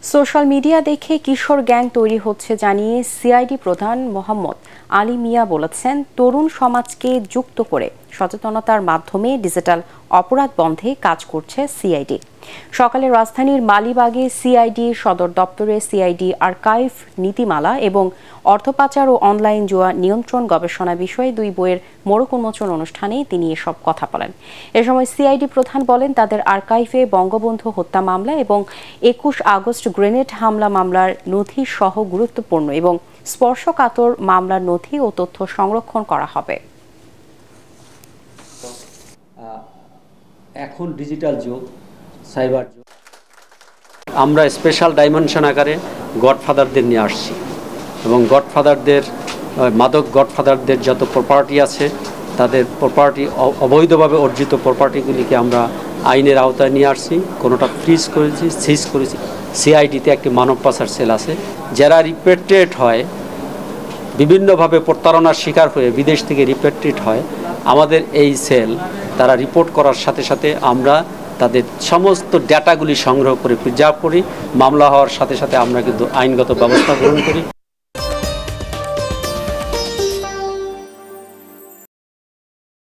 Social media দেখে কিশোর gang তৈরি হচ্ছে জানিয়ে সিআইডি প্রধান মোহাম্মদ আলী মিয়া বলেছেন, তরুণ সমাজকে যুক্ত করে সচেতনতার মাধ্যমে ডিজিটাল অপরাধ বন্ধে কাজ করছে সিআইডি। সকালে রাজধানীর মালিবাগে সিআইডি সদর দপ্তরে সিআইডি আর্কাইভ নীতিমালা এবং অর্থ পাচার ও অনলাইন জুয়া নিয়ন্ত্রণ গবেষণা বিষয়ে 2 বইয়ের মোড়ক উন্মোচন অনুষ্ঠানে তিনি এসব কথা বলেন। এ সময় সিআইডি প্রধান বলেন, তাদের আর্কাইভে বঙ্গবন্ধু হত্যা মামলা এবং 21 আগস্ট গ্রেনেড হামলা মামলার নথি সহ গুরুত্বপূর্ণ এবং স্পর্শকাতর মামলার নথি ও তথ্য সংরক্ষণ করা হবে। এখন ডিজিটাল যুগ, সাইবার যুগ, আমরা স্পেশাল ডাইমেনশন আকারে গডফাদারদের নিয়ে আসছি এবং মাদক গডফাদারদের যত প্রপার্টি আছে তাদের প্রপার্টি, অবৈধভাবে অর্জিত প্রপার্টিগুলিকে আমরা আইনের আওতায় নিয়ে আসছি। কোনোটা ফ্রিজ করেছি, সিজ করেছি। সিআইডিতে একটি মানব পাচার সেল আছে, যারা রিপেট্রিয়েট হয়, বিভিন্নভাবে প্রতারণার শিকার হয়ে বিদেশ থেকে রিপেট্রিয়েট হয়, আমাদের এই সেল তারা রিপোর্ট করার সাথে সাথে আমরা তাদের সমস্ত ডেটাগুলি সংগ্রহ করে প্রিজার্ভ করি। মামলা হওয়ার সাথে সাথে আমরা কিন্তু আইনগত ব্যবস্থা গ্রহণ করি।